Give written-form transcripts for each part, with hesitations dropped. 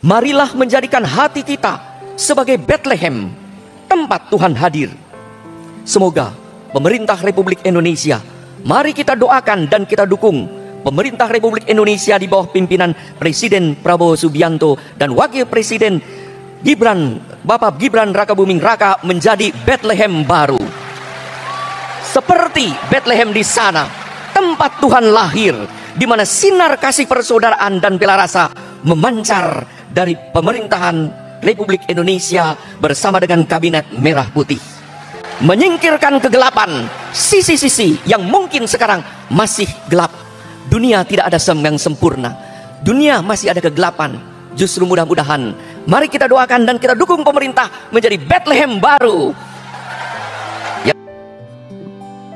Marilah menjadikan hati kita sebagai Bethlehem, tempat Tuhan hadir. Semoga pemerintah Republik Indonesia, mari kita doakan dan kita dukung pemerintah Republik Indonesia di bawah pimpinan Presiden Prabowo Subianto dan Wakil Presiden Bapak Gibran Rakabuming Raka menjadi Bethlehem baru. Seperti Bethlehem di sana, tempat Tuhan lahir, di mana sinar kasih persaudaraan dan bela rasa memancar dari pemerintahan Republik Indonesia bersama dengan Kabinet Merah Putih. Menyingkirkan kegelapan, sisi-sisi yang mungkin sekarang masih gelap. Dunia tidak ada yang sempurna. Dunia masih ada kegelapan. Justru mudah-mudahan mari kita doakan dan kita dukung pemerintah menjadi Bethlehem baru.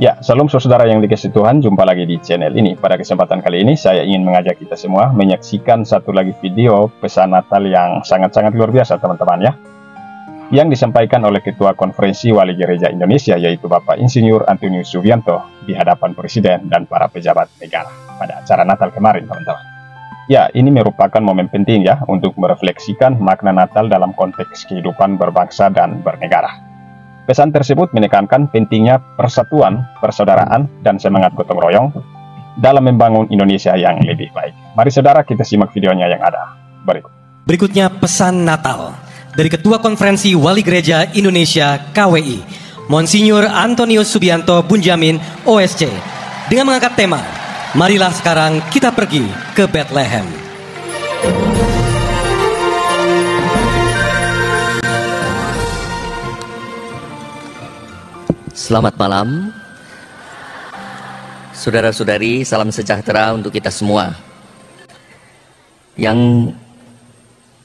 Ya, salam saudara yang dikasihi Tuhan, jumpa lagi di channel ini. Pada kesempatan kali ini saya ingin mengajak kita semua menyaksikan satu lagi video pesan Natal yang sangat-sangat luar biasa teman-teman ya. Yang disampaikan oleh Ketua Konferensi Wali Gereja Indonesia, yaitu Bapak Insinyur Antonius Subianto di hadapan Presiden dan para pejabat negara pada acara Natal kemarin teman-teman. Ya, ini merupakan momen penting ya untuk merefleksikan makna Natal dalam konteks kehidupan berbangsa dan bernegara. Pesan tersebut menekankan pentingnya persatuan, persaudaraan, dan semangat gotong royong dalam membangun Indonesia yang lebih baik. Mari saudara kita simak videonya yang ada berikut. Berikutnya pesan Natal dari Ketua Konferensi Wali Gereja Indonesia KWI, Monsinyur Antonius Subianto Bunjamin OSC, dengan mengangkat tema, marilah sekarang kita pergi ke Bethlehem. Selamat malam, saudara-saudari, salam sejahtera untuk kita semua. Yang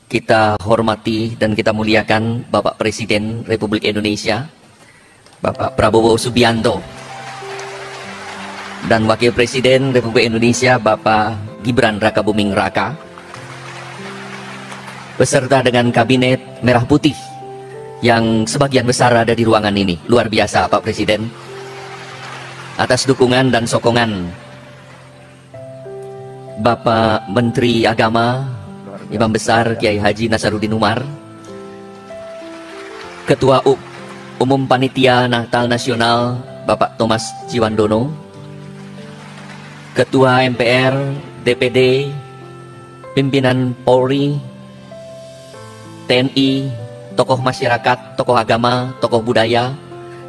kita hormati dan kita muliakan Bapak Presiden Republik Indonesia, Bapak Prabowo Subianto, dan Wakil Presiden Republik Indonesia, Bapak Gibran Rakabuming Raka, beserta dengan Kabinet Merah Putih, yang sebagian besar ada di ruangan ini. Luar biasa Pak Presiden atas dukungan dan sokongan Bapak Menteri Agama Imam Besar Kiai Haji Nasaruddin Umar, Ketua Umum Panitia Natal Nasional Bapak Thomas Jiwandono, Ketua MPR, DPD, pimpinan Polri, TNI, tokoh masyarakat, tokoh agama, tokoh budaya,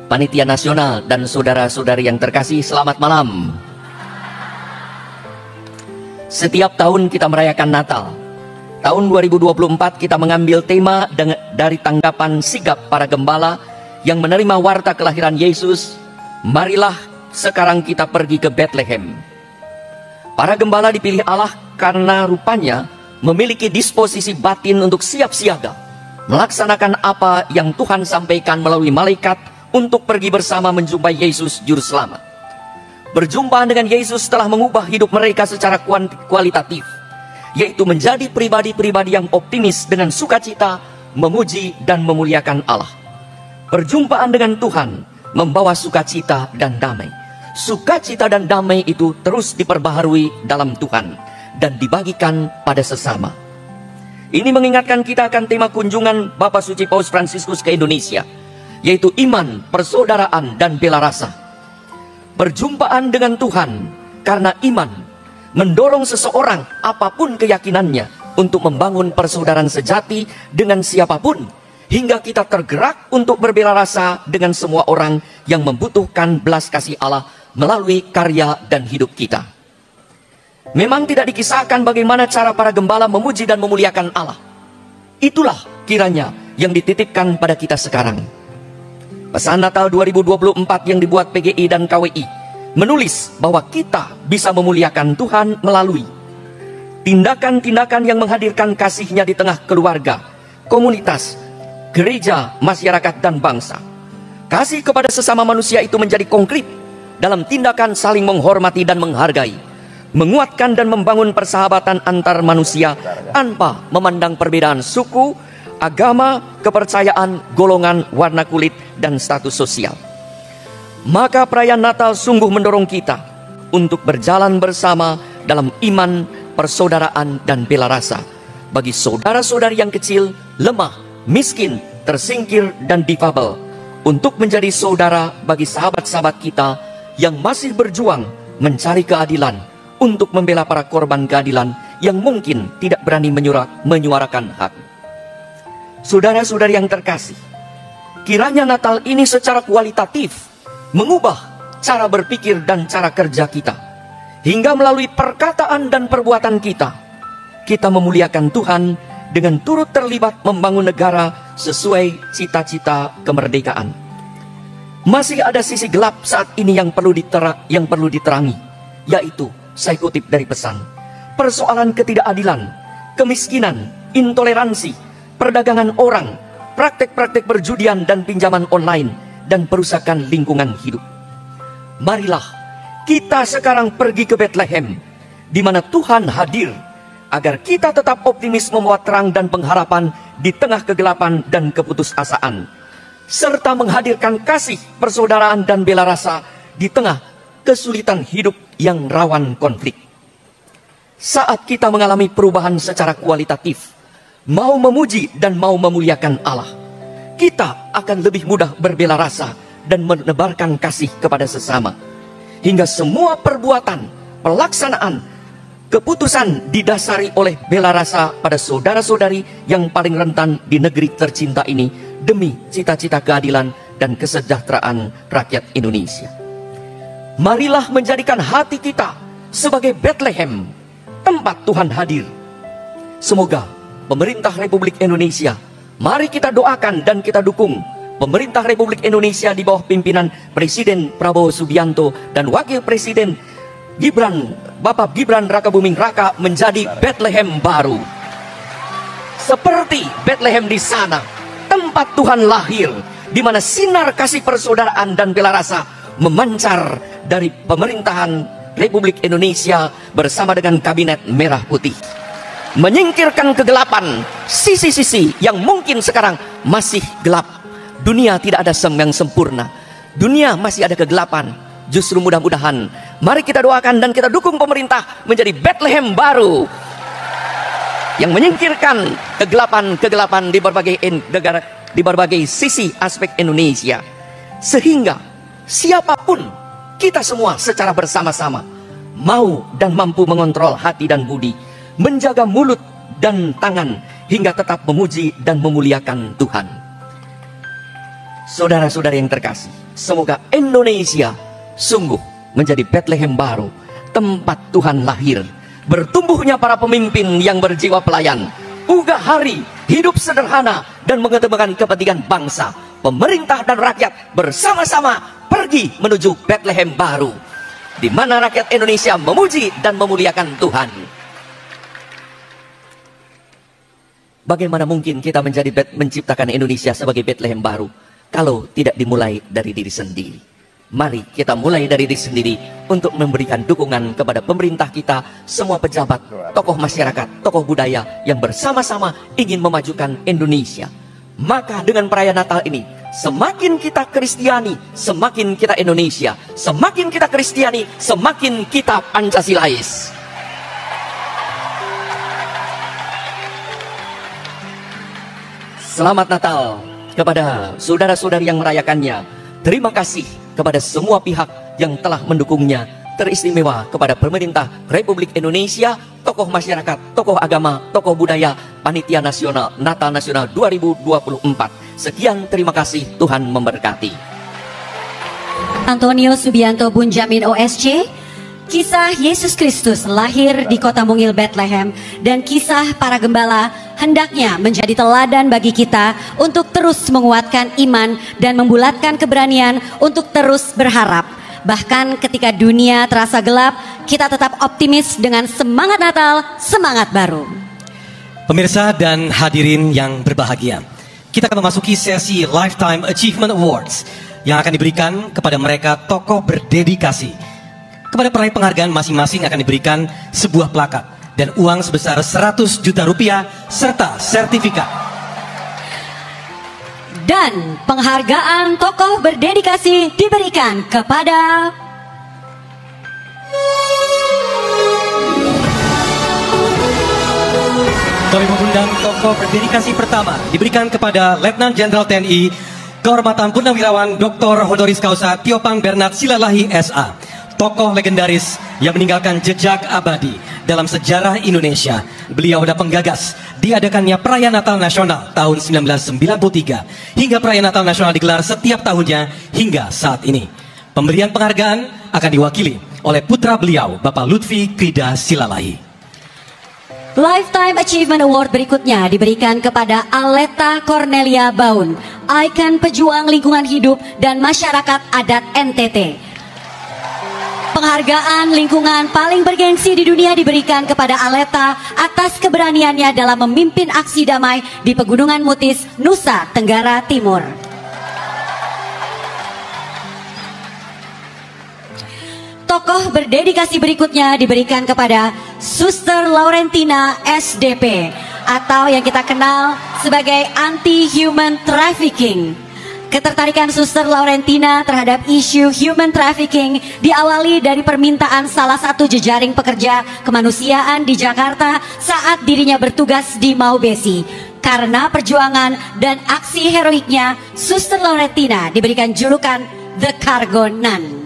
panitia nasional, dan saudara-saudari yang terkasih, selamat malam. Setiap tahun kita merayakan Natal. Tahun 2024 kita mengambil tema dari tanggapan sigap para gembala yang menerima warta kelahiran Yesus. Marilah sekarang kita pergi ke Bethlehem. Para gembala dipilih Allah karena rupanya memiliki disposisi batin untuk siap siaga melaksanakan apa yang Tuhan sampaikan melalui malaikat untuk pergi bersama menjumpai Yesus Juru Selamat. Berjumpa dengan Yesus telah mengubah hidup mereka secara kualitatif, yaitu menjadi pribadi-pribadi yang optimis dengan sukacita, memuji dan memuliakan Allah. Perjumpaan dengan Tuhan membawa sukacita dan damai. Sukacita dan damai itu terus diperbaharui dalam Tuhan dan dibagikan pada sesama. Ini mengingatkan kita akan tema kunjungan Bapak Suci Paus Fransiskus ke Indonesia, yaitu iman, persaudaraan, dan bela rasa. Perjumpaan dengan Tuhan karena iman mendorong seseorang apapun keyakinannya untuk membangun persaudaraan sejati dengan siapapun, hingga kita tergerak untuk berbela rasa dengan semua orang yang membutuhkan belas kasih Allah melalui karya dan hidup kita. Memang tidak dikisahkan bagaimana cara para gembala memuji dan memuliakan Allah. Itulah kiranya yang dititipkan pada kita sekarang. Pesan Natal 2024 yang dibuat PGI dan KWI menulis bahwa kita bisa memuliakan Tuhan melalui tindakan-tindakan yang menghadirkan kasih-Nya di tengah keluarga, komunitas, gereja, masyarakat, dan bangsa. Kasih kepada sesama manusia itu menjadi konkret dalam tindakan saling menghormati dan menghargai, menguatkan dan membangun persahabatan antar manusia tanpa memandang perbedaan suku, agama, kepercayaan, golongan, warna kulit, dan status sosial. Maka perayaan Natal sungguh mendorong kita untuk berjalan bersama dalam iman, persaudaraan, dan bela rasa, bagi saudara-saudari yang kecil, lemah, miskin, tersingkir, dan difabel, untuk menjadi saudara bagi sahabat-sahabat kita yang masih berjuang mencari keadilan, untuk membela para korban keadilan yang mungkin tidak berani menyuarakan hak. Saudara-saudari yang terkasih, kiranya Natal ini secara kualitatif mengubah cara berpikir dan cara kerja kita, hingga melalui perkataan dan perbuatan kita memuliakan Tuhan dengan turut terlibat membangun negara sesuai cita-cita kemerdekaan. Masih ada sisi gelap saat ini yang perlu diterangi, yaitu, saya kutip dari pesan, persoalan ketidakadilan, kemiskinan, intoleransi, perdagangan orang, praktek-praktek perjudian dan pinjaman online, dan perusakan lingkungan hidup. Marilah kita sekarang pergi ke Bethlehem, di mana Tuhan hadir, agar kita tetap optimis membawa terang dan pengharapan di tengah kegelapan dan keputusasaan, serta menghadirkan kasih, persaudaraan, dan bela rasa di tengah kesulitan hidup yang rawan konflik. Saat kita mengalami perubahan secara kualitatif, mau memuji dan mau memuliakan Allah, kita akan lebih mudah berbela rasa dan menebarkan kasih kepada sesama, hingga semua perbuatan, pelaksanaan, keputusan didasari oleh bela rasa pada saudara-saudari yang paling rentan di negeri tercinta ini, demi cita-cita keadilan dan kesejahteraan rakyat Indonesia. Marilah menjadikan hati kita sebagai Bethlehem, tempat Tuhan hadir. Semoga pemerintah Republik Indonesia, mari kita doakan dan kita dukung pemerintah Republik Indonesia di bawah pimpinan Presiden Prabowo Subianto dan Wakil Presiden Bapak Gibran Rakabuming Raka menjadi Bethlehem baru. Seperti Bethlehem di sana, tempat Tuhan lahir, di mana sinar kasih persaudaraan dan bela rasa memancar dari pemerintahan Republik Indonesia bersama dengan Kabinet Merah Putih, menyingkirkan kegelapan, sisi-sisi yang mungkin sekarang masih gelap. Dunia tidak ada yang sempurna, dunia masih ada kegelapan. Justru mudah-mudahan mari kita doakan dan kita dukung pemerintah menjadi Bethlehem baru yang menyingkirkan kegelapan di berbagai negara, di berbagai sisi aspek Indonesia, sehingga siapapun kita semua secara bersama-sama mau dan mampu mengontrol hati dan budi, menjaga mulut dan tangan, hingga tetap memuji dan memuliakan Tuhan. Saudara-saudari yang terkasih, semoga Indonesia sungguh menjadi Bethlehem baru, tempat Tuhan lahir, bertumbuhnya para pemimpin yang berjiwa pelayan, ugah hari, hidup sederhana, dan mengedepankan kepentingan bangsa, pemerintah dan rakyat bersama-sama pergi menuju Bethlehem baru, di mana rakyat Indonesia memuji dan memuliakan Tuhan. Bagaimana mungkin kita menciptakan Indonesia sebagai Bethlehem baru kalau tidak dimulai dari diri sendiri? Mari kita mulai dari diri sendiri untuk memberikan dukungan kepada pemerintah kita, semua pejabat, tokoh masyarakat, tokoh budaya yang bersama-sama ingin memajukan Indonesia. Maka dengan perayaan Natal ini, semakin kita Kristiani, semakin kita Indonesia. Semakin kita Kristiani, semakin kita Pancasilais. Selamat Natal kepada saudara-saudari yang merayakannya. Terima kasih kepada semua pihak yang telah mendukungnya, teristimewa kepada pemerintah Republik Indonesia, tokoh masyarakat, tokoh agama, tokoh budaya, panitia nasional Natal Nasional 2024. Sekian, terima kasih, Tuhan memberkati. Antonius Subianto Bunjamin OSC, kisah Yesus Kristus lahir di kota mungil Bethlehem dan kisah para gembala hendaknya menjadi teladan bagi kita untuk terus menguatkan iman dan membulatkan keberanian untuk terus berharap. Bahkan ketika dunia terasa gelap, kita tetap optimis dengan semangat Natal, semangat baru. Pemirsa dan hadirin yang berbahagia, kita akan memasuki sesi Lifetime Achievement Awards yang akan diberikan kepada mereka tokoh berdedikasi. Kepada peraih penghargaan masing-masing akan diberikan sebuah plakat dan uang sebesar 100 juta rupiah serta sertifikat. Dan penghargaan tokoh berdedikasi diberikan kepada Kami mengundang tokoh berdedikasi pertama diberikan kepada Letnan Jenderal TNI Kehormatan Purnawirawan Dr. Honoris Causa Tiopang Bernard Silalahi SA, tokoh legendaris yang meninggalkan jejak abadi dalam sejarah Indonesia. Beliau adalah penggagas diadakannya Perayaan Natal Nasional tahun 1993 hingga Perayaan Natal Nasional digelar setiap tahunnya hingga saat ini. Pemberian penghargaan akan diwakili oleh putra beliau, Bapak Lutfi Krida Silalahi. Lifetime Achievement Award berikutnya diberikan kepada Aleta Cornelia Baun, ikon pejuang lingkungan hidup dan masyarakat adat NTT. Penghargaan lingkungan paling bergengsi di dunia diberikan kepada Aleta atas keberaniannya dalam memimpin aksi damai di Pegunungan Mutis, Nusa Tenggara Timur. Tokoh berdedikasi berikutnya diberikan kepada Suster Laurentina SDP atau yang kita kenal sebagai Anti-Human Trafficking. Ketertarikan Suster Laurentina terhadap isu human trafficking diawali dari permintaan salah satu jejaring pekerja kemanusiaan di Jakarta saat dirinya bertugas di Maubesi. Karena perjuangan dan aksi heroiknya, Suster Laurentina diberikan julukan The Cargo Nun.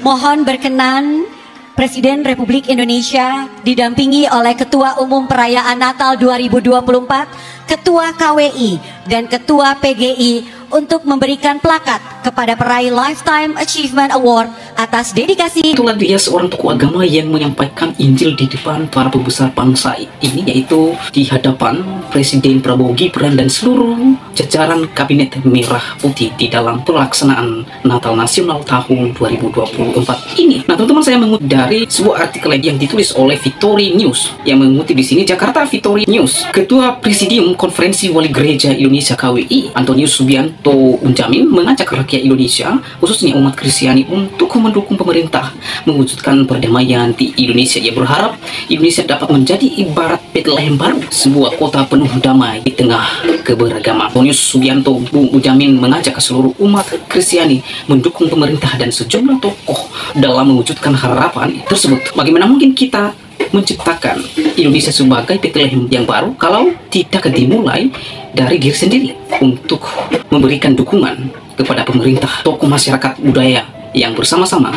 Mohon berkenan Presiden Republik Indonesia didampingi oleh Ketua Umum Perayaan Natal 2024, Ketua KWI dan Ketua PGI untuk memberikan plakat kepada peraih Lifetime Achievement Award atas dedikasi. Itulah dia seorang tokoh agama yang menyampaikan Injil di depan para pembesar bangsa ini, yaitu di hadapan Presiden Prabowo Gibran dan seluruh jajaran Kabinet Merah Putih di dalam pelaksanaan Natal Nasional tahun 2024 ini. Nah, teman-teman, saya mengutip dari sebuah artikel yang ditulis oleh Victory News yang mengutip di sini Jakarta Victory News. Ketua Presidium Konferensi Wali Gereja Indonesia KWI Antonius Subianto Bunjamin mengajak rakyat Indonesia, khususnya umat Kristiani, untuk mendukung pemerintah mewujudkan perdamaian di Indonesia. Ia berharap Indonesia dapat menjadi ibarat Bethlehem baru, sebuah kota penuh damai di tengah keberagaman. Antonius Subianto Bunjamin mengajak seluruh umat Kristiani mendukung pemerintah dan sejumlah tokoh dalam mewujudkan harapan tersebut. Bagaimana mungkin kita menciptakan Indonesia sebagai Bethlehem yang baru kalau tidak dimulai dari diri sendiri untuk memberikan dukungan kepada pemerintah, tokoh masyarakat budaya yang bersama-sama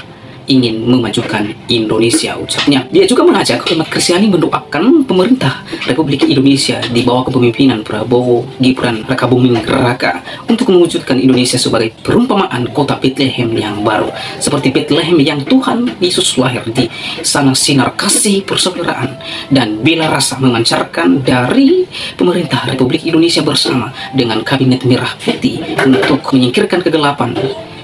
ingin memajukan Indonesia, ucapnya. Dia juga mengajak umat Kristiani mendoakan pemerintah Republik Indonesia di bawah kepemimpinan Prabowo Gibran Raka Buming Raka untuk mewujudkan Indonesia sebagai perumpamaan kota Bethlehem yang baru, seperti Bethlehem yang Tuhan Yesus lahir. Di sana sinar kasih, persaudaraan dan bela rasa memancarkan dari pemerintah Republik Indonesia bersama dengan Kabinet Merah Putih untuk menyingkirkan kegelapan,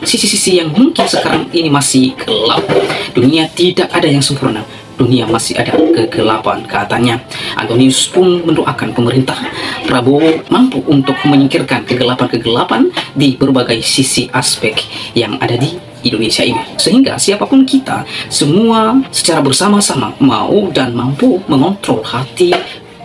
sisi-sisi yang mungkin sekarang ini masih gelap. Dunia tidak ada yang sempurna, dunia masih ada kegelapan, katanya. Antonius pun mendoakan pemerintah Prabowo mampu untuk menyingkirkan kegelapan-kegelapan di berbagai sisi aspek yang ada di Indonesia ini, sehingga siapapun kita semua secara bersama-sama mau dan mampu mengontrol hati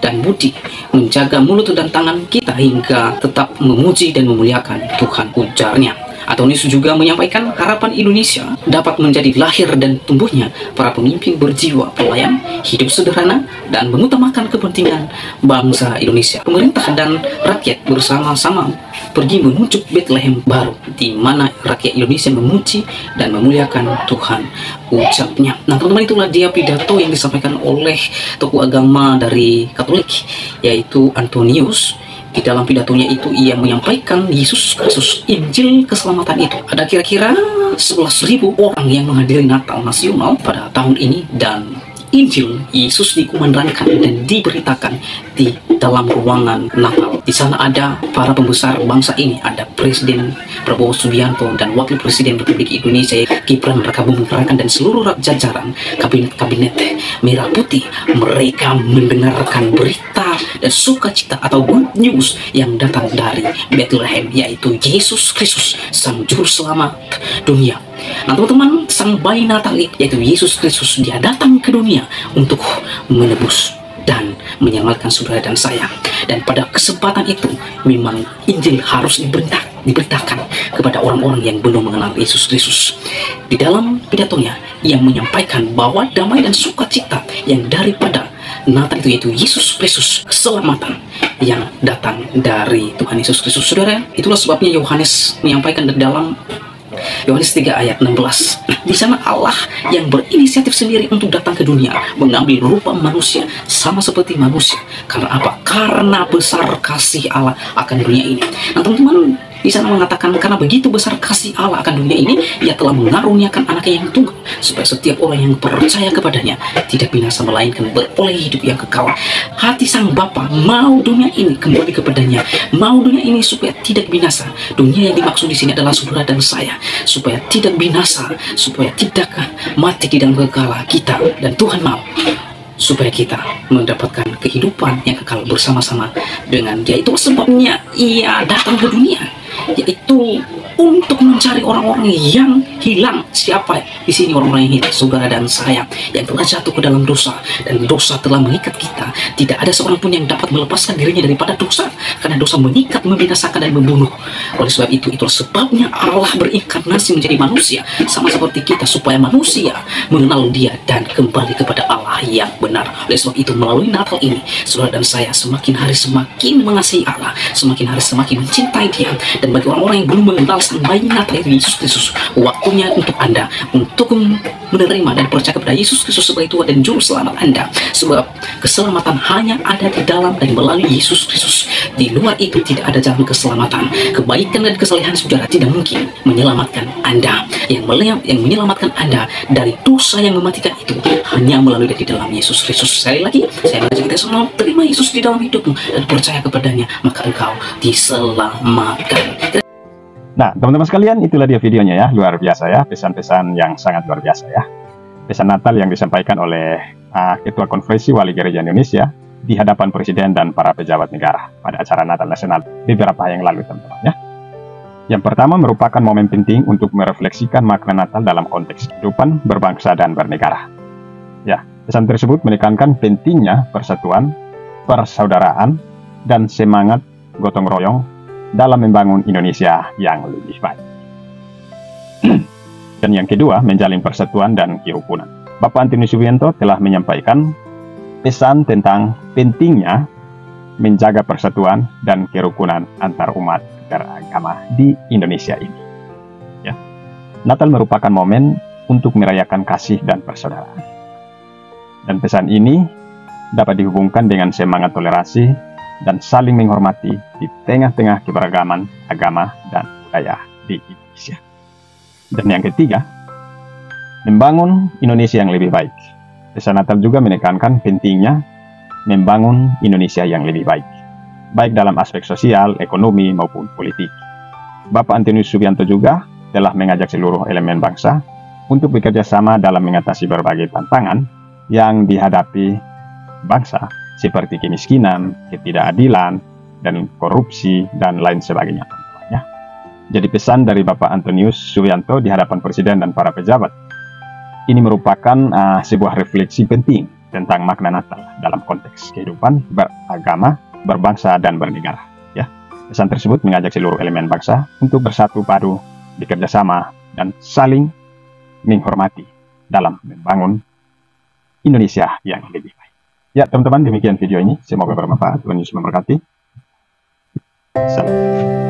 dan budi, menjaga mulut dan tangan kita hingga tetap memuji dan memuliakan Tuhan, ujarnya. Antonius juga menyampaikan harapan Indonesia dapat menjadi lahir dan tumbuhnya para pemimpin berjiwa pelayan, hidup sederhana, dan mengutamakan kepentingan bangsa Indonesia. Pemerintah dan rakyat bersama-sama pergi menuju Bethlehem baru, di mana rakyat Indonesia memuji dan memuliakan Tuhan, ucapnya. Nah, teman-teman, itulah dia pidato yang disampaikan oleh tokoh agama dari Katolik, yaitu Antonius. Di dalam pidatonya itu ia menyampaikan Yesus Kristus, Injil keselamatan itu. Ada kira-kira 11.000 orang yang menghadiri Natal Nasional pada tahun ini, dan Injil Yesus dikumandangkan dan diberitakan di dalam ruangan Natal. Di sana ada para pembesar bangsa ini, ada Presiden Prabowo Subianto dan Wakil Presiden Republik Indonesia Gibran Raka Buming Raka dan seluruh jajaran Kabinet Merah Putih. Mereka mendengarkan berita dan sukacita atau good news yang datang dari Bethlehem, yaitu Yesus Kristus, Sang Juru Selamat dunia. Nah, teman-teman, sang bayi Natal yaitu Yesus Kristus, dia datang ke dunia untuk menebus dan menyelamatkan saudara dan saya. Dan pada kesempatan itu memang Injil harus diberitakan kepada orang-orang yang belum mengenal Yesus Kristus. Di dalam pidatonya yang menyampaikan bahwa damai dan sukacita yang daripada Natal itu yaitu Yesus Kristus, keselamatan yang datang dari Tuhan Yesus Kristus. Saudara, itulah sebabnya Yohanes menyampaikan di dalam Yohanes 3 ayat 16. Di sana Allah yang berinisiatif sendiri untuk datang ke dunia, mengambil rupa manusia sama seperti manusia. Karena apa? Karena besar kasih Allah akan dunia ini. Nah, teman-teman, di sana mengatakan karena begitu besar kasih Allah akan dunia ini, Ia telah mengaruniakan anaknya yang tunggal, supaya setiap orang yang percaya kepadanya tidak binasa melainkan beroleh hidup yang kekal. Hati sang Bapa mau dunia ini kembali kepadanya, mau dunia ini supaya tidak binasa. Dunia yang dimaksud di sini adalah saudara dan saya, supaya tidak binasa, supaya tidak mati di dalam kekalahan kita. Dan Tuhan mau supaya kita mendapatkan kehidupan yang kekal bersama-sama dengan Dia. Itu sebabnya Ia datang ke dunia, yaitu untuk mencari orang-orang yang hilang. Siapa di sini orang-orang yang hilang? Saudara dan saya yang telah jatuh ke dalam dosa, dan dosa telah mengikat kita. Tidak ada seorang pun yang dapat melepaskan dirinya daripada dosa, karena dosa mengikat, membinasakan, dan membunuh. Oleh sebab itu, itulah sebabnya Allah berinkarnasi menjadi manusia sama seperti kita, supaya manusia mengenal Dia dan kembali kepada Allah yang benar. Oleh sebab itu, melalui Natal ini, saudara dan saya semakin hari semakin mengasihi Allah, semakin hari semakin mencintai Dia. Dan bagi orang-orang yang belum mengenal sang bayi Natal Yesus Kristus, waktunya untuk Anda untuk menerima dan percaya kepada Yesus Kristus sebagai Tuhan dan Juru Selamat Anda. Sebab keselamatan hanya ada di dalam dan melalui Yesus Kristus. Di luar itu tidak ada jalan keselamatan. Kebaikan dan kesalehan saudara tidak mungkin menyelamatkan Anda. Yang menyelamatkan Anda dari dosa yang mematikan itu hanya melalui di dalam Yesus Kristus. Sekali lagi, saya mengajak kita semua terima Yesus di dalam hidupmu dan percaya kepadanya, maka engkau diselamatkan. Nah, teman-teman sekalian, itulah dia videonya ya, luar biasa ya, pesan-pesan yang sangat luar biasa ya. Pesan Natal yang disampaikan oleh Ketua Konferensi Wali Gereja Indonesia di hadapan Presiden dan para pejabat negara pada acara Natal Nasional beberapa hari yang lalu, teman-teman ya. Yang pertama merupakan momen penting untuk merefleksikan makna Natal dalam konteks kehidupan berbangsa dan bernegara. Ya, pesan tersebut menekankan pentingnya persatuan, persaudaraan, dan semangat gotong royong dalam membangun Indonesia yang lebih baik. Dan yang kedua, menjalin persatuan dan kerukunan. Bapak Antonius Subianto telah menyampaikan pesan tentang pentingnya menjaga persatuan dan kerukunan antar umat beragama di Indonesia ini. Ya. Natal merupakan momen untuk merayakan kasih dan persaudaraan. Dan pesan ini dapat dihubungkan dengan semangat toleransi dan saling menghormati di tengah-tengah keberagaman agama dan budaya di Indonesia. Dan yang ketiga, membangun Indonesia yang lebih baik. Pesan Natal juga menekankan pentingnya membangun Indonesia yang lebih baik, baik dalam aspek sosial, ekonomi, maupun politik. Bapak Antonius Subianto juga telah mengajak seluruh elemen bangsa untuk bekerja sama dalam mengatasi berbagai tantangan yang dihadapi bangsa, seperti kemiskinan, ketidakadilan, dan korupsi, dan lain sebagainya. Ya. Jadi pesan dari Bapak Antonius Subianto di hadapan Presiden dan para pejabat ini merupakan sebuah refleksi penting tentang makna Natal dalam konteks kehidupan beragama, berbangsa, dan bernegara. Ya. Pesan tersebut mengajak seluruh elemen bangsa untuk bersatu padu, bekerja sama, dan saling menghormati dalam membangun Indonesia yang lebih baik. Ya, teman-teman, demikian video ini. Semoga bermanfaat. Tuhan Yesus memberkati. Salam.